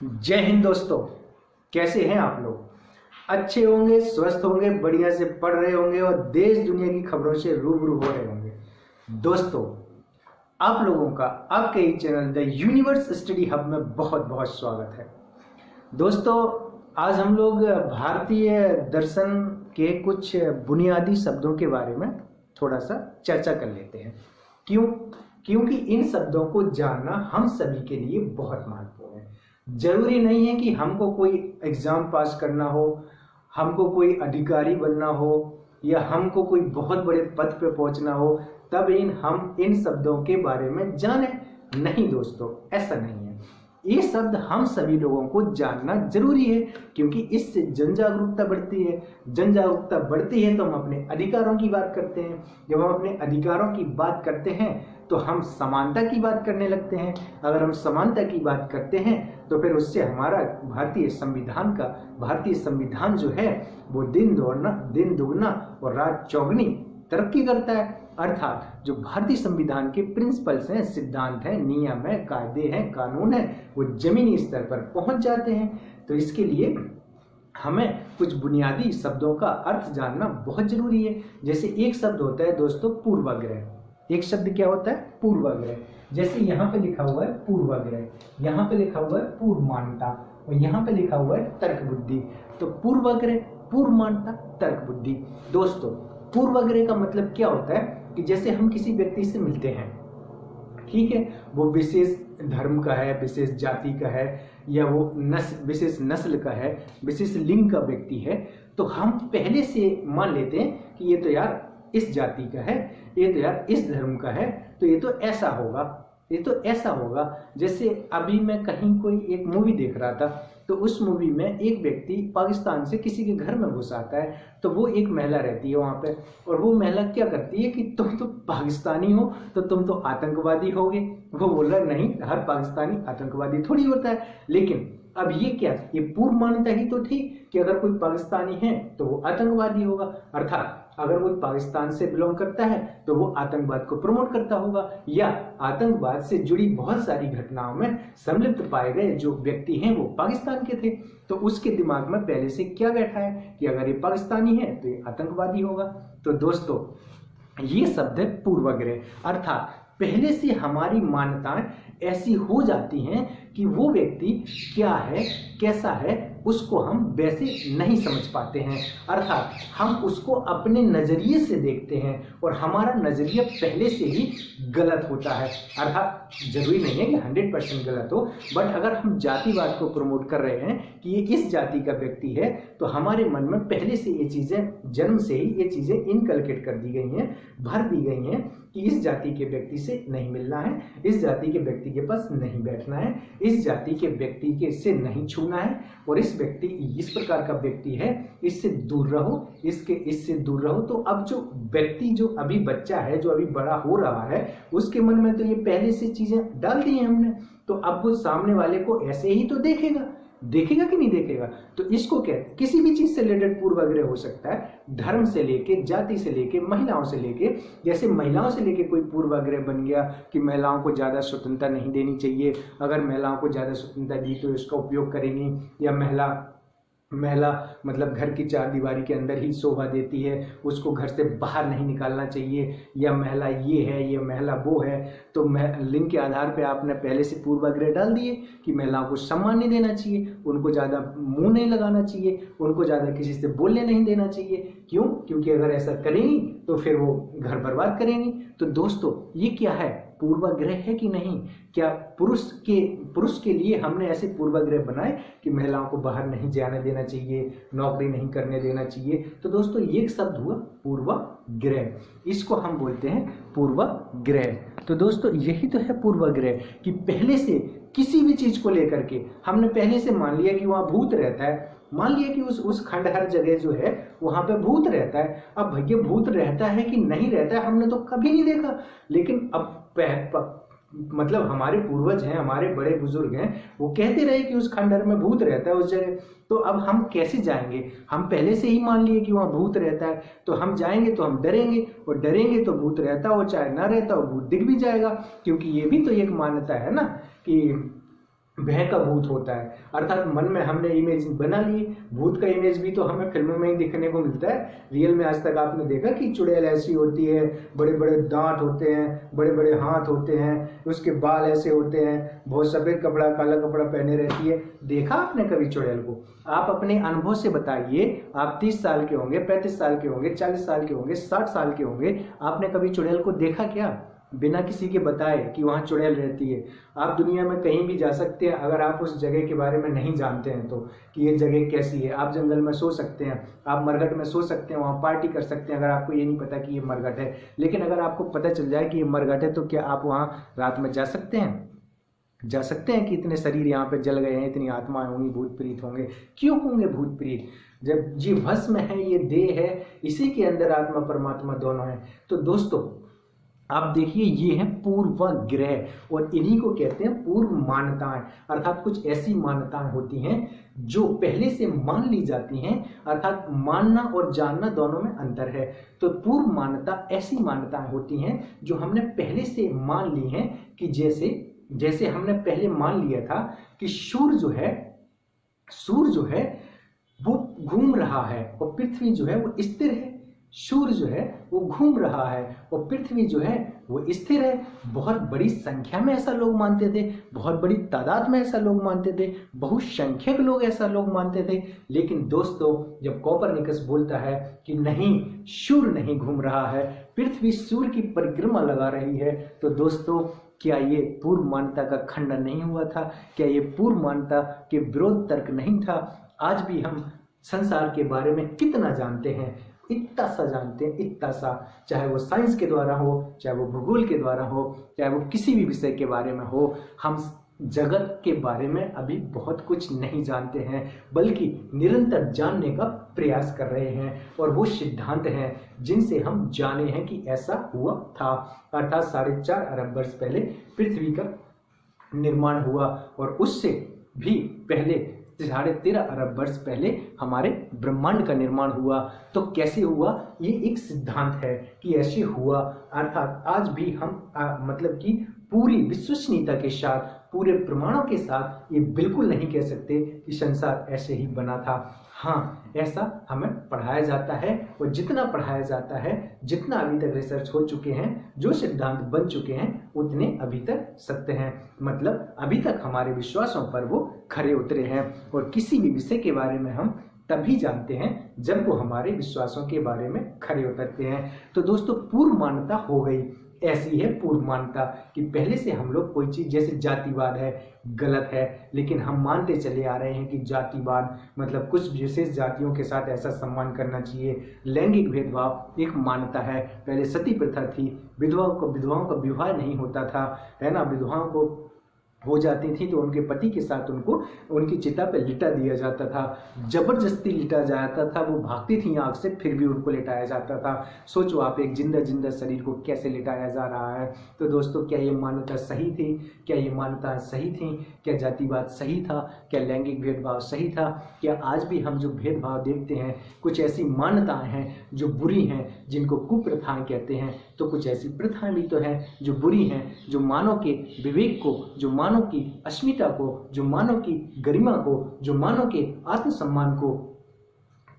जय हिंद दोस्तों। कैसे हैं आप लोग? अच्छे होंगे, स्वस्थ होंगे, बढ़िया से पढ़ रहे होंगे और देश दुनिया की खबरों से रूबरू हो रहे होंगे। दोस्तों, आप लोगों का आपके ही channel the Universe Study Hub में बहुत बहुत स्वागत है। दोस्तों, आज हम लोग भारतीय दर्शन के कुछ बुनियादी शब्दों के बारे में थोड़ा सा चर्चा कर लेते हैं। क्योंकि इन शब्दों को जानना हम सभी के लिए बहुत महत्वपूर्ण है। जरूरी नहीं है कि हमको कोई एग्जाम पास करना हो, हमको कोई अधिकारी बनना हो या हमको कोई बहुत बड़े पद पे पहुंचना हो तब हम इन शब्दों के बारे में जाने। नहीं दोस्तों, ऐसा नहीं है। ये शब्द हम सभी लोगों को जानना जरूरी है क्योंकि इससे जन जागरूकता बढ़ती है। जन जागरूकता बढ़ती है तो हम अपने अधिकारों की बात करते हैं। जब हम अपने अधिकारों की बात करते हैं तो हम समानता की बात करने लगते हैं। अगर हम समानता की बात करते हैं तो फिर उससे हमारा भारतीय संविधान जो है वो दिन दुगना और रात चौगनी तरक्की करता है। अर्थात जो भारतीय संविधान के प्रिंसिपल्स हैं, सिद्धांत हैं, नियम है, कायदे हैं, कानून है, वो जमीनी स्तर पर पहुंच जाते हैं। तो इसके लिए हमें कुछ बुनियादी शब्दों का अर्थ जानना बहुत जरूरी है। जैसे एक शब्द होता है दोस्तों, पूर्वाग्रह। एक शब्द क्या होता है? पूर्वाग्रह। जैसे यहाँ पे लिखा हुआ है पूर्वाग्रह, यहाँ पे लिखा हुआ है पूर्व मान्यता और यहाँ पे लिखा हुआ है तर्क बुद्धि। तो पूर्वाग्रह, पूर्व मान्यता, तर्क बुद्धि। दोस्तों, पूर्वाग्रह का मतलब क्या होता है कि जैसे हम किसी व्यक्ति से मिलते हैं, ठीक है, वो विशेष धर्म का है, विशेष जाति का है या वो विशेष नस्ल का है, विशेष लिंग का व्यक्ति है, तो हम पहले से मान लेते हैं कि ये तो यार इस जाति का है, ये तो यार इस धर्म का है, तो ये तो ऐसा होगा, ये तो ऐसा होगा। जैसे अभी मैं कहीं कोई एक मूवी देख रहा था तो उस मूवी में एक व्यक्ति पाकिस्तान से किसी के घर में घुस आता है, तो वो एक महिला रहती है वहाँ पे और वो महिला क्या करती है कि तुम तो पाकिस्तानी हो तो तुम तो आतंकवादी होगे। वो बोल रहा है नहीं, हर पाकिस्तानी आतंकवादी थोड़ी होता है। लेकिन अब ये क्या, ये पूर्व मान्यता ही तो थी कि अगर कोई पाकिस्तानी है तो वो आतंकवादी होगा। अर्थात अगर वो पाकिस्तान से बिलोंग करता है तो वो आतंकवाद को प्रमोट करता होगा या आतंकवाद से जुड़ी बहुत सारी घटनाओं में सम्मिलित पाए गए जो व्यक्ति हैं वो पाकिस्तान के थे। तो उसके दिमाग में पहले से क्या बैठा है कि अगर ये पाकिस्तानी है तो ये आतंकवादी होगा। तो दोस्तों, ये शब्द है पूर्वाग्रह। अर्थात पहले से हमारी मान्यताएं ऐसी हो जाती हैं कि वो व्यक्ति क्या है, कैसा है, उसको हम वैसे नहीं समझ पाते हैं। अर्थात हम उसको अपने नजरिए से देखते हैं और हमारा नजरिया पहले से ही गलत होता है। अर्थात जरूरी नहीं है कि 100% गलत हो, बट अगर हम जातिवाद को प्रमोट कर रहे हैं कि ये इस जाति का व्यक्ति है तो हमारे मन में पहले से ये चीजें, जन्म से ही ये चीजें इनकलकेट कर दी गई हैं, भर दी गई हैं कि इस जाति के व्यक्ति से नहीं मिलना है, इस जाति के व्यक्ति के पास नहीं बैठना है, इस जाति के व्यक्ति के से नहीं छूना है और इस व्यक्ति, इस प्रकार का व्यक्ति है, इससे दूर रहो, इससे दूर रहो। तो अब जो व्यक्ति, जो अभी बच्चा है, जो अभी बड़ा हो रहा है, उसके मन में तो ये पहले से चीजें डाल दी हैं हमने। तो अब वो सामने वाले को ऐसे ही तो देखेगा कि नहीं देखेगा। तो इसको क्या, किसी भी चीज से रिलेटेड पूर्वाग्रह हो सकता है, धर्म से लेके, जाति से लेके, महिलाओं से लेके। जैसे महिलाओं से लेके कोई पूर्वाग्रह बन गया कि महिलाओं को ज्यादा स्वतंत्रता नहीं देनी चाहिए, अगर महिलाओं को ज्यादा स्वतंत्रता दी तो इसका उपयोग करेंगी, या महिला मतलब घर की चार दीवारी के अंदर ही शोभा देती है, उसको घर से बाहर नहीं निकालना चाहिए, या महिला ये है, या महिला वो है। तो लिंग के आधार पे आपने पहले से पूर्वाग्रह डाल दिए कि महिलाओं को सम्मान नहीं देना चाहिए, उनको ज़्यादा मुंह नहीं लगाना चाहिए, उनको ज़्यादा किसी से बोलने नहीं देना चाहिए। क्यों? क्योंकि अगर ऐसा करेंगी तो फिर वो घर बर्बाद करेंगी। तो दोस्तों, ये क्या है, पूर्वाग्रह है कि नहीं? क्या पुरुष के लिए हमने ऐसे पूर्वाग्रह बनाए कि महिलाओं को बाहर नहीं जाने देना चाहिए, नौकरी नहीं करने देना चाहिए? तो दोस्तों, ये एक शब्द हुआ पूर्वाग्रह, इसको हम बोलते हैं पूर्वाग्रह। तो दोस्तों, यही तो है पूर्वाग्रह कि पहले से किसी भी चीज को लेकर के हमने पहले से मान लिया कि वहां भूत रहता है, मान लिया कि उस खंडहर जगह जो है वहां पे भूत रहता है। अब भैया भूत रहता है कि नहीं रहता है हमने तो कभी नहीं देखा, लेकिन अब मतलब हमारे पूर्वज हैं, हमारे बड़े बुजुर्ग हैं, वो कहते रहे कि उस खंडहर में भूत रहता है उस जगह। तो अब हम कैसे जाएंगे? हम पहले से ही मान लिए कि वहां भूत रहता है, तो हम जाएंगे तो हम डरेंगे, और डरेंगे तो भूत रहता हो चाहे ना रहता हो, भूत दिख भी जाएगा। क्योंकि ये भी तो एक मान्यता है ना कि भय का भूत होता है, अर्थात मन में हमने इमेज बना ली। भूत का इमेज भी तो हमें फिल्मों में ही दिखने को मिलता है, रियल में आज तक आपने देखा कि चुड़ैल ऐसी होती है, बड़े बड़े दांत होते हैं, बड़े बड़े हाथ होते हैं, उसके बाल ऐसे होते हैं, बहुत सफेद कपड़ा काला कपड़ा पहने रहती है। देखा आपने कभी चुड़ैल को? आप अपने अनुभव से बताइए, आप 30 साल के होंगे, 35 साल के होंगे, 40 साल के होंगे, 60 साल के होंगे, आपने कभी चुड़ैल को देखा क्या? बिना किसी के बताए कि वहाँ चुड़ैल रहती है। आप दुनिया में कहीं भी जा सकते हैं, अगर आप उस जगह के बारे में नहीं जानते हैं तो, कि ये जगह कैसी है। आप जंगल में सो सकते हैं, आप मरघट में सो सकते हैं, वहाँ पार्टी कर सकते हैं, अगर आपको ये नहीं पता कि ये मरघट है। लेकिन अगर आपको पता चल जाए कि ये मरघट है, तो क्या आप वहाँ रात में जा सकते हैं? जा सकते हैं कि इतने शरीर यहाँ पे जल गए हैं, इतनी आत्माएं होंगी, भूत प्रीत होंगे। क्यों होंगे भूत प्रीत? जब जीव भस्म है, ये देह है, इसी के अंदर आत्मा परमात्मा दोनों है। तो दोस्तों आप देखिए, ये है पूर्वाग्रह, और इन्हीं को कहते हैं पूर्व मान्यताएं। अर्थात कुछ ऐसी मान्यताएं होती हैं जो पहले से मान ली जाती हैं, अर्थात मानना और जानना दोनों में अंतर है। तो पूर्व मान्यता ऐसी मान्यताएं होती हैं जो हमने पहले से मान ली हैं, कि जैसे हमने पहले मान लिया था कि सूर्य जो है वो घूम रहा है और पृथ्वी जो है वो स्थिर है। सूर्य जो है वो घूम रहा है और पृथ्वी जो है वो स्थिर है। बहुत बड़ी संख्या में ऐसा लोग मानते थे, बहुत बड़ी तादाद में ऐसा लोग मानते थे, बहुसंख्यक लोग ऐसा लोग मानते थे। लेकिन दोस्तों जब कोपरनिकस बोलता है कि नहीं, सूर्य नहीं घूम रहा है, पृथ्वी सूर्य की परिक्रमा लगा रही है, तो दोस्तों क्या ये पूर्व मान्यता का खंडन नहीं हुआ था? क्या ये पूर्व मान्यता के विरोध तर्क नहीं था? आज भी हम संसार के बारे में कितना जानते हैं? इतना सा जानते हैं, इतना सा। चाहे वो साइंस के द्वारा हो, चाहे वो भूगोल के द्वारा हो, चाहे वो किसी भी विषय के बारे में हो, हम जगत के बारे में अभी बहुत कुछ नहीं जानते हैं, बल्कि निरंतर जानने का प्रयास कर रहे हैं। और वो सिद्धांत हैं जिनसे हम जाने हैं कि ऐसा हुआ था। अर्थात 4.5 अरब वर्ष पहले पृथ्वी का निर्माण हुआ, और उससे भी पहले 13.5 अरब वर्ष पहले हमारे ब्रह्मांड का निर्माण हुआ। तो कैसे हुआ? ये एक सिद्धांत है कि ऐसे हुआ। अर्थात आज भी हम मतलब कि पूरी विश्वसनीयता के साथ, पूरे प्रमाणों के साथ ये बिल्कुल नहीं कह सकते कि संसार ऐसे ही बना था। हाँ, ऐसा हमें पढ़ाया जाता है, और जितना पढ़ाया जाता है, जितना अभी तक रिसर्च हो चुके हैं, जो सिद्धांत बन चुके हैं, उतने अभी तक सत्य हैं। मतलब अभी तक हमारे विश्वासों पर वो खरे उतरे हैं। और किसी भी विषय के बारे में हम तभी जानते हैं जब वो हमारे विश्वासों के बारे में खरे उतरते हैं। तो दोस्तों पूर्व मान्यता हो गई। ऐसी है पूर्व मान्यता कि पहले से हम लोग कोई चीज, जैसे जातिवाद है, गलत है, लेकिन हम मानते चले आ रहे हैं कि जातिवाद मतलब कुछ विशेष जातियों के साथ ऐसा सम्मान करना चाहिए। लैंगिक भेदभाव एक मान्यता है। पहले सती प्रथा थी, विधवाओं का विवाह नहीं होता था, है ना। विधवाओं को हो जाती थी तो उनके पति के साथ उनको उनकी चिता पे लिटा दिया जाता था, जबरदस्ती लिटा जाता था। वो भागती थी आग से, फिर भी उनको लिटाया जाता था। सोचो आप, एक जिंदा शरीर को कैसे लिटाया जा रहा है। तो दोस्तों क्या ये मान्यता सही थी? क्या ये मान्यता सही थी? क्या जातिवाद सही था? क्या लैंगिक भेदभाव सही था? क्या आज भी हम जो भेदभाव देखते हैं, कुछ ऐसी मान्यताएं हैं जो बुरी हैं, जिनको कुप्रथाएं कहते हैं, तो कुछ ऐसी प्रथाएं भी तो हैं जो बुरी हैं, जो मानव के विवेक को, जो मानव की अस्मिता को, जो मानव की गरिमा को, जो मानव के आत्मसम्मान को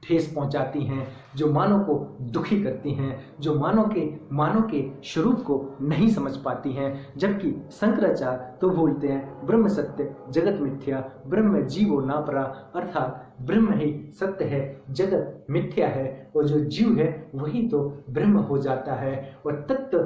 ठेस पहुंचाती हैं, जो मानव को दुखी करती हैं, जो मानव के स्वरूप को नहीं समझ पाती हैं। जबकि शंकराचार्य तो बोलते हैं ब्रह्म सत्य जगत मिथ्या, ब्रह्म जीवो ना परा, अर्थात ब्रह्म ही सत्य है, जगत मिथ्या है, और जो जीव है वही तो ब्रह्म हो जाता है। और तत्व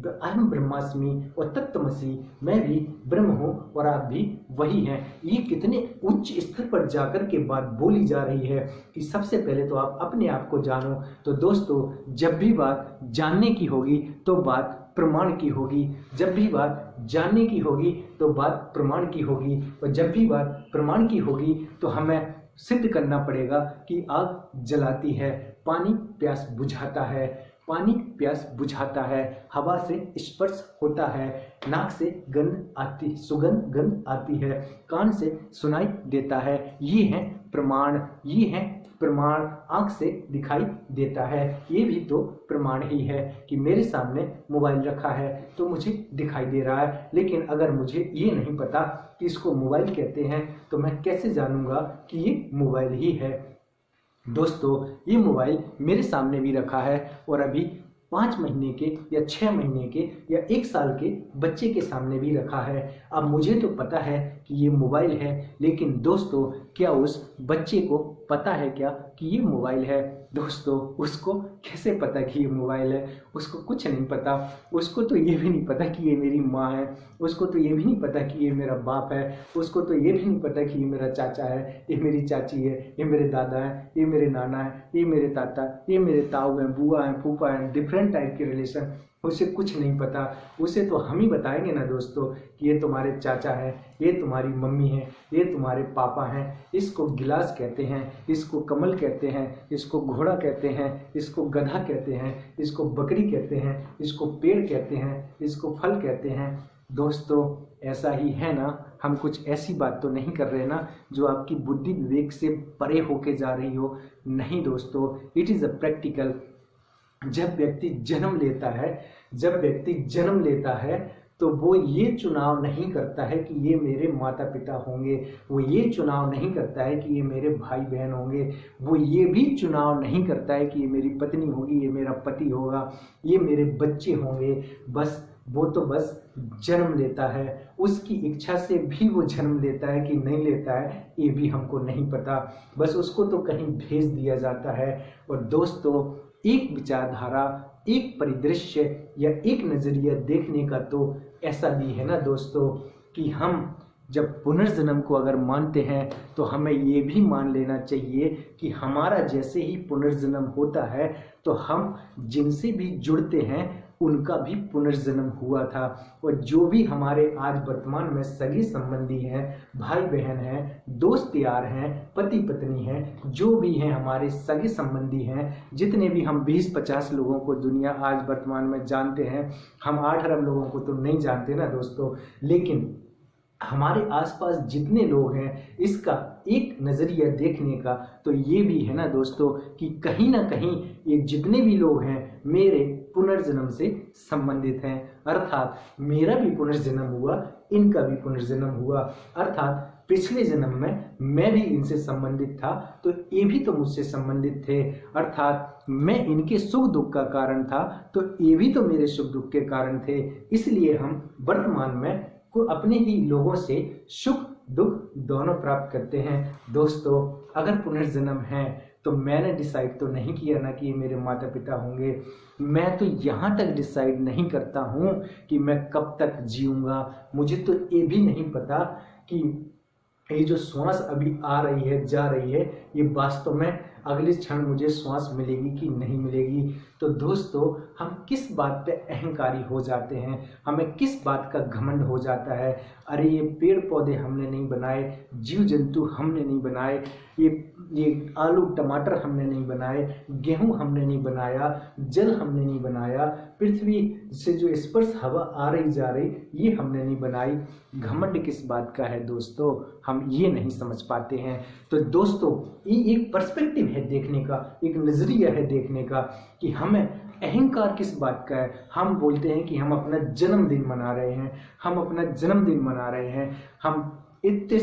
अहम ब्रह्मास्मि और तत्त्वमसि, मैं भी ब्रह्म हूँ और आप भी वही हैं। ये कितने उच्च स्तर पर जाकर के बात बोली जा रही है कि सबसे पहले तो आप अपने आप को जानो। तो दोस्तों जब भी बात जानने की होगी तो बात प्रमाण की होगी, जब भी बात जानने की होगी तो बात प्रमाण की होगी, और जब भी बात प्रमाण की होगी तो हमें सिद्ध करना पड़ेगा कि आग जलाती है, पानी प्यास बुझाता है, पानी प्यास बुझाता है, हवा से स्पर्श होता है, नाक से सुगंध गंध आती है, कान से सुनाई देता है। ये है प्रमाण, ये है प्रमाण आंख से दिखाई देता है। ये भी तो प्रमाण ही है कि मेरे सामने मोबाइल रखा है तो मुझे दिखाई दे रहा है। लेकिन अगर मुझे ये नहीं पता कि इसको मोबाइल कहते हैं तो मैं कैसे जानूंगा कि ये मोबाइल ही है। दोस्तों, ये मोबाइल मेरे सामने भी रखा है और अभी 5 महीने के या 6 महीने के या 1 साल के बच्चे के सामने भी रखा है। अब मुझे तो पता है कि ये मोबाइल है, लेकिन दोस्तों क्या उस बच्चे को पता है क्या कि ये मोबाइल है? दोस्तों, उसको कैसे पता कि ये मोबाइल है? उसको कुछ नहीं पता। उसको तो ये भी नहीं पता कि ये मेरी माँ है, उसको तो ये भी नहीं पता कि ये मेरा बाप है, उसको तो ये भी नहीं पता कि ये मेरा चाचा है, ये मेरी चाची है, ये मेरे दादा है, ये मेरे नाना है, ये मेरे ताता, ये मेरे ताऊ हैं, बुआ हैं, फूफा हैं, डिफरेंट टाइप के रिलेशन। उसे कुछ नहीं पता। उसे तो हम ही बताएंगे ना दोस्तों कि ये तुम्हारे चाचा है, ये तुम्हारी मम्मी है, ये तुम्हारे पापा हैं, इसको गिलास कहते हैं, इसको कमल कहते हैं, इसको घोड़ा कहते हैं, इसको गधा कहते हैं, इसको बकरी कहते हैं, इसको पेड़ कहते हैं, इसको फल कहते हैं। दोस्तों, ऐसा ही है ना? हम कुछ ऐसी बात तो नहीं कर रहे ना जो आपकी बुद्धि विवेक से परे होके जा रही हो। नहीं दोस्तों, इट इज़ अ प्रैक्टिकल। जब व्यक्ति जन्म लेता है तो वो ये चुनाव नहीं करता है कि ये मेरे माता पिता होंगे, वो ये चुनाव नहीं करता है कि ये मेरे भाई बहन होंगे, वो ये भी चुनाव नहीं करता है कि ये मेरी पत्नी होगी, ये मेरा पति होगा, ये मेरे बच्चे होंगे। वो तो बस जन्म लेता है। उसकी इच्छा से भी वो जन्म लेता है कि नहीं लेता है ये भी हमको नहीं पता। बस उसको तो कहीं भेज दिया जाता है। और दोस्तों, एक विचारधारा, एक परिदृश्य या एक नज़रिया देखने का तो ऐसा भी है ना दोस्तों कि हम जब पुनर्जन्म को अगर मानते हैं तो हमें ये भी मान लेना चाहिए कि हमारा जैसे ही पुनर्जन्म होता है तो हम जिनसे भी जुड़ते हैं उनका भी पुनर्जन्म हुआ था। और जो भी हमारे आज वर्तमान में सगे संबंधी हैं, भाई बहन हैं, दोस्त यार हैं, पति पत्नी हैं, जो भी हैं हमारे सगे संबंधी हैं, जितने भी हम 20-50 लोगों को दुनिया आज वर्तमान में जानते हैं, हम 8 अरब लोगों को तो नहीं जानते ना दोस्तों, लेकिन हमारे आसपास जितने लोग हैं इसका एक नज़रिया देखने का तो ये भी है ना दोस्तों कि कहीं ना कहीं ये जितने भी लोग हैं मेरे पुनर्जन्म से संबंधित हैं। अर्थात मेरा भी पुनर्जन्म हुआ, इनका भी पुनर्जन्म हुआ। अर्थात पिछले जन्म में मैं भी इनसे संबंधित था तो ये भी तो मुझसे संबंधित थे। अर्थात मैं इनके सुख दुख का कारण था तो ये भी तो मेरे सुख दुख के कारण थे। इसलिए हम वर्तमान में को अपने ही लोगों से सुख दुख दोनों प्राप्त करते हैं। दोस्तों, अगर पुनर्जन्म है तो मैंने डिसाइड तो नहीं किया ना कि ये मेरे माता पिता होंगे। मैं तो यहाँ तक डिसाइड नहीं करता हूँ कि मैं कब तक जीऊँगा। मुझे तो ये भी नहीं पता कि ये जो श्वास अभी आ रही है जा रही है ये वास्तव में अगले क्षण मुझे श्वास मिलेगी कि नहीं मिलेगी। तो दोस्तों, हम किस बात पे अहंकारी हो जाते हैं, हमें किस बात का घमंड हो जाता है। अरे ये पेड़ पौधे हमने नहीं बनाए, जीव जंतु हमने नहीं बनाए, ये आलू टमाटर हमने नहीं बनाए, गेहूं हमने नहीं बनाया, जल हमने नहीं बनाया, पृथ्वी से जो स्पर्श हवा आ रही जा रही ये हमने नहीं बनाई। घमंड किस बात का है दोस्तों, हम ये नहीं समझ पाते हैं। तो दोस्तों, ये एक पर्सपेक्टिव है देखने का, एक नज़रिया है देखने का कि हमें अहंकार किस बात का है। हम बोलते हैं कि हम अपना जन्मदिन मना रहे हैं, हम अपना जन्मदिन मना रहे हैं,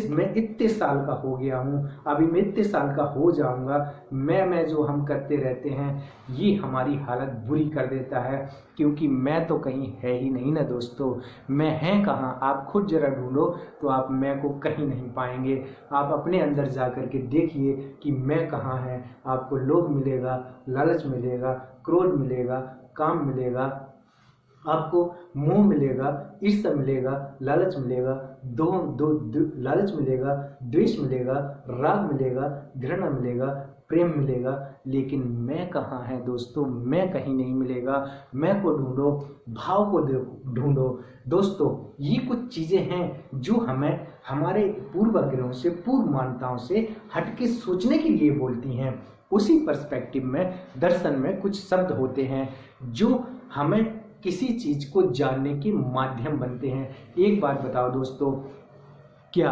मैं इतने साल का हो गया हूँ, अभी मैं इतने साल का हो जाऊँगा। मैं जो हम करते रहते हैं ये हमारी हालत बुरी कर देता है, क्योंकि मैं तो कहीं है ही नहीं ना दोस्तों। मैं है कहाँ, आप खुद जरा ढूंढो तो आप मैं को कहीं नहीं पाएंगे। आप अपने अंदर जा कर के देखिए कि मैं कहाँ है। आपको लोभ मिलेगा, लालच मिलेगा, क्रोध मिलेगा, काम मिलेगा, आपको मोह मिलेगा, ईर्ष्या मिलेगा, लालच मिलेगा, लालच मिलेगा, द्वेष मिलेगा, राग मिलेगा, घृणा मिलेगा, प्रेम मिलेगा। लेकिन मैं कहाँ है दोस्तों, मैं कहीं नहीं मिलेगा। मैं को ढूंढो, भाव को ढूंढो। दोस्तों, ये कुछ चीज़ें हैं जो हमें हमारे पूर्वाग्रहों से, पूर्व मान्यताओं से हटके सोचने के लिए बोलती हैं। उसी पर्सपेक्टिव में दर्शन में कुछ शब्द होते हैं जो हमें किसी चीज को जानने के माध्यम बनते हैं। एक बात बताओ दोस्तों, क्या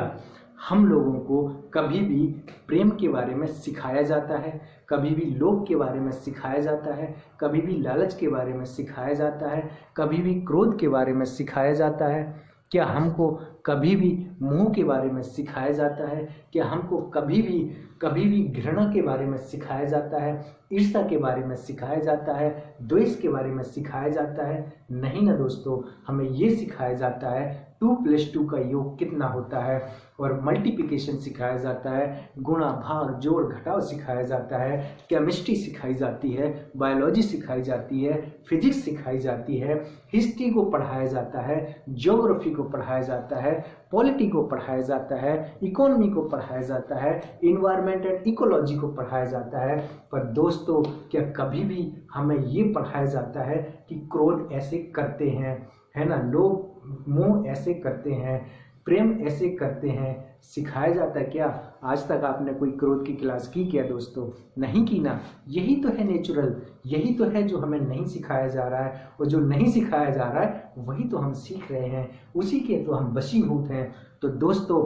हम लोगों को कभी भी प्रेम के बारे में सिखाया जाता है, कभी भी लोभ के बारे में सिखाया जाता है, कभी भी लालच के बारे में सिखाया जाता है, कभी भी क्रोध के बारे में सिखाया जाता है? क्या हमको कभी भी मोह के बारे में सिखाया जाता है? क्या हमको कभी भी घृणा के बारे में सिखाया जाता है? ईर्ष्या के बारे में सिखाया जाता है? द्वेष के बारे में सिखाया जाता है? नहीं ना दोस्तों, हमें ये सिखाया जाता है 2+2 का योग कितना होता है, और मल्टीप्लिकेशन सिखाया जाता है, गुणा भाग जोड़ घटाव सिखाया जाता है, केमिस्ट्री सिखाई जाती है, बायोलॉजी सिखाई जाती है, फिजिक्स सिखाई जाती है, हिस्ट्री को पढ़ाया जाता है, ज्योग्राफी को पढ़ाया जाता है, पॉलिटी को पढ़ाया जाता है, इकोनॉमी को पढ़ाया जाता है, इन्वायरमेंट एंड इकोलॉजी को पढ़ाया जाता है। पर दोस्तों, क्या कभी भी हमें ये पढ़ाया जाता है कि क्रोध ऐसे करते हैं, है ना, लोग मोह ऐसे करते हैं, प्रेम ऐसे करते हैं? सिखाया जाता है क्या? आज तक आपने कोई क्रोध की क्लास की क्या दोस्तों? नहीं की ना। यही तो है नेचुरल, यही तो है जो हमें नहीं सिखाया जा रहा है, और जो नहीं सिखाया जा रहा है वही तो हम सीख रहे हैं, उसी के तो हम वशीभूत हैं। तो दोस्तों,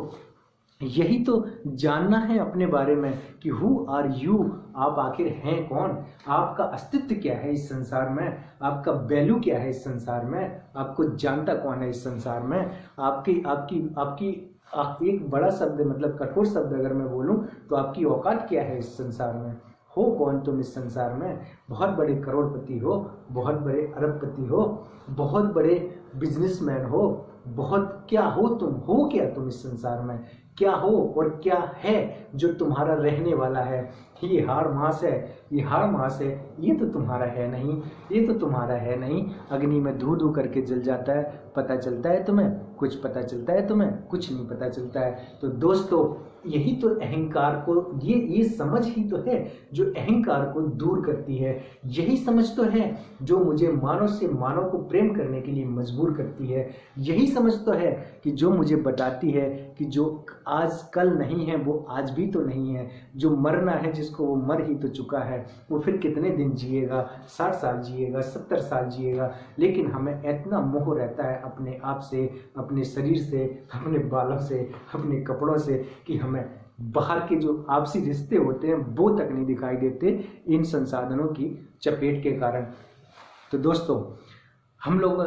यही तो जानना है अपने बारे में कि हु आर यू, आप आखिर हैं कौन, आपका अस्तित्व क्या है इस संसार में, आपका वैल्यू क्या है इस संसार में, आपको जानता कौन है इस संसार में, आपकी आपकी आपकी एक बड़ा शब्द, मतलब कठोर शब्द अगर मैं बोलूं तो आपकी औकात क्या है इस संसार में, हो कौन तुम इस संसार में? बहुत बड़े करोड़पति हो, बहुत बड़े अरबपति हो, बहुत बड़े बिजनेसमैन हो, बहुत क्या हो तुम, हो क्या तुम इस संसार में, क्या हो और क्या है जो तुम्हारा रहने वाला है? ये हाड़ मास है, ये हाड़ मास है, ये तो तुम्हारा है नहीं, ये तो तुम्हारा है नहीं। अग्नि में धू धू करके जल जाता है, पता चलता है तुम्हें? कुछ पता चलता है तुम्हें? कुछ नहीं पता चलता है। तो दोस्तों, यही तो अहंकार को, ये समझ ही तो है जो अहंकार को दूर करती है। यही समझ तो है जो मुझे मानव से मानव को प्रेम करने के लिए मजबूर करती है। यही समझ तो है कि जो मुझे बताती है कि जो आज कल नहीं है वो आज भी तो नहीं है, जो मरना है जिसको वो मर ही तो चुका है, वो फिर कितने दिन जिएगा, 60 साल जिएगा, 70 साल जिएगा। लेकिन हमें इतना मोह रहता है अपने आप से, अपने शरीर से, अपने बालों से, अपने कपड़ों से, कि हमें बाहर के जो आपसी रिश्ते होते हैं वो तक नहीं दिखाई देते इन संसाधनों की चपेट के कारण। तो दोस्तों, हम लोग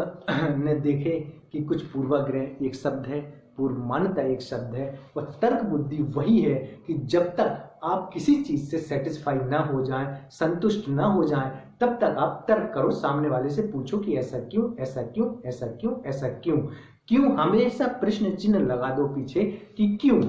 ने देखे कि कुछ पूर्वाग्रह एक शब्द है, पूर्व मान्यता एक शब्द है, और तर्क बुद्धि वही है कि जब तक आप किसी चीज से सेटिस्फाई ना हो जाएं, संतुष्ट ना हो जाएं, तब तक आप तर्क करो, सामने वाले से पूछो कि ऐसा क्यों, ऐसा क्यों, ऐसा क्यों, ऐसा क्यों, क्यों, हमेशा प्रश्न चिन्ह लगा दो पीछे कि क्यों,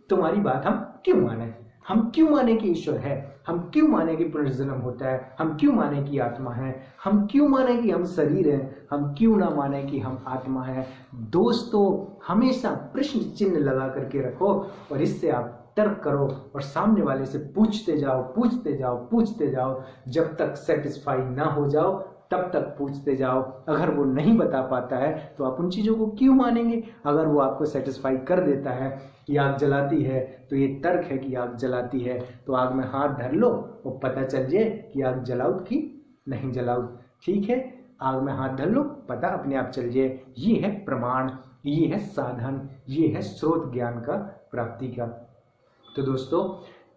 तुम्हारी बात हम क्यों माने, हम क्यों माने कि ईश्वर है, हम क्यों माने कि पुनर्जन्म होता है, हम क्यों माने कि आत्मा है, हम क्यों माने कि हम शरीर हैं, हम क्यों ना माने कि हम आत्मा है। दोस्तों, हमेशा प्रश्न चिन्ह लगा करके रखो, और इससे आप तर्क करो और सामने वाले से पूछते जाओ, पूछते जाओ, पूछते जाओ, जब तक सेटिस्फाई ना हो जाओ तब तक पूछते जाओ। अगर वो नहीं बता पाता है तो आप उन चीज़ों को क्यों मानेंगे? अगर वो आपको सेटिस्फाई कर देता है कि आग जलाती है, तो ये तर्क है कि आग जलाती है, तो आग में हाथ धर लो और पता चल जाए कि आग जलाऊ कि नहीं जलाऊ। ठीक है, आग में हाथ धर लो, पता अपने आप चल जाए। ये है प्रमाण, ये है साधन, ये है स्रोत ज्ञान का प्राप्ति का। तो दोस्तों,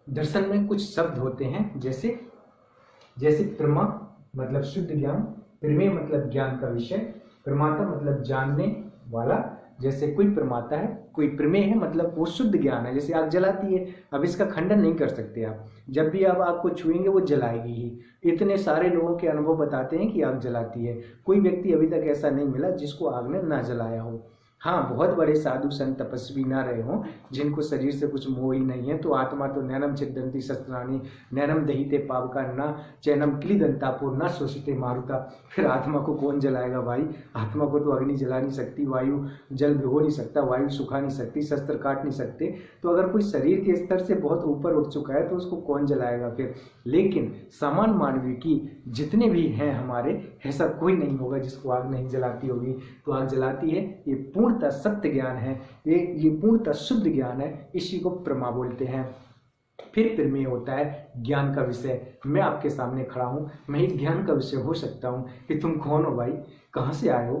दर्शन में कुछ शब्द होते हैं, जैसे प्रमा मतलब शुद्ध ज्ञान, प्रमेय मतलब ज्ञान का विषय, प्रमाता मतलब जानने वाला। जैसे कोई प्रमाता है, कोई प्रमेय है, मतलब वो शुद्ध ज्ञान है। जैसे आग जलाती है, अब इसका खंडन नहीं कर सकते आप, जब भी आप आग को छुएंगे वो जलाएगी ही। इतने सारे लोगों के अनुभव बताते हैं कि आग जलाती है, कोई व्यक्ति अभी तक ऐसा नहीं मिला जिसको आग ने ना जलाया हो। हाँ, बहुत बड़े साधु संत तपस्वी ना रहे हों, जिनको शरीर से कुछ मोह ही नहीं है, तो आत्मा तो नैनम छिदंती शस्त्राणी नैनम दहीते पावका ना चैनम क्लीदंतापो ना शोषिते मारुता। फिर आत्मा को कौन जलाएगा भाई? आत्मा को तो अग्नि जला नहीं सकती, वायु जल भिगो नहीं सकता, वायु सुखा नहीं सकती, शस्त्र काट नहीं सकते। तो अगर कोई शरीर के स्तर से बहुत ऊपर उठ चुका है तो उसको कौन जलाएगा फिर? लेकिन समान मानवीय की जितने भी हैं हमारे, ऐसा कोई नहीं होगा जिसको आग नहीं जलाती होगी। तो आग जलाती है, ये पूर्णतः सत्य ज्ञान है, ये पूर्णतः शुद्ध ज्ञान है, इसी को प्रमा बोलते हैं। फिर प्रमेय होता है ज्ञान का विषय। मैं आपके सामने खड़ा हूँ, मैं एक ज्ञान का विषय हो सकता हूँ कि तुम कौन हो भाई, कहाँ से आए हो,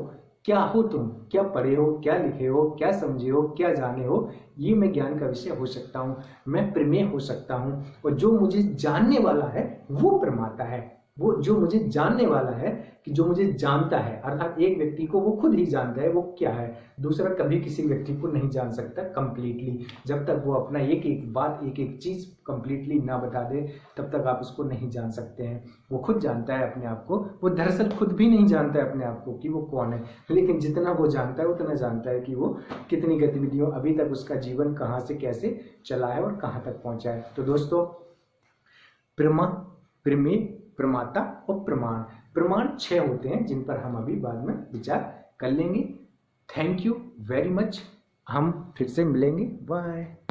क्या हो तुम, क्या पढ़े हो, क्या लिखे हो, क्या समझे हो, क्या जाने हो, ये मैं ज्ञान का विषय हो सकता हूँ, मैं प्रमेय हो सकता हूँ। और जो मुझे जानने वाला है वो प्रमाता है। वो जो मुझे जानने वाला है, कि जो मुझे जानता है, अर्थात एक व्यक्ति को वो खुद ही जानता है वो क्या है, दूसरा कभी किसी व्यक्ति को नहीं जान सकता कंप्लीटली। जब तक वो अपना एक एक बात, एक एक चीज कंप्लीटली ना बता दे, तब तक आप उसको नहीं जान सकते हैं। वो खुद जानता है अपने आप को, वो दरअसल खुद भी नहीं जानता है अपने आप को कि वो कौन है, लेकिन जितना वो जानता है उतना जानता है कि वो कितनी गतिविधियों, अभी तक उसका जीवन कहाँ से कैसे चला है और कहाँ तक पहुंचा है। तो दोस्तों, प्रमा, प्रमेय, प्रमाता और प्रमाण, प्रमाण 6 होते हैं जिन पर हम अभी बाद में विचार कर लेंगे। Thank you very much. हम फिर से मिलेंगे। बाय।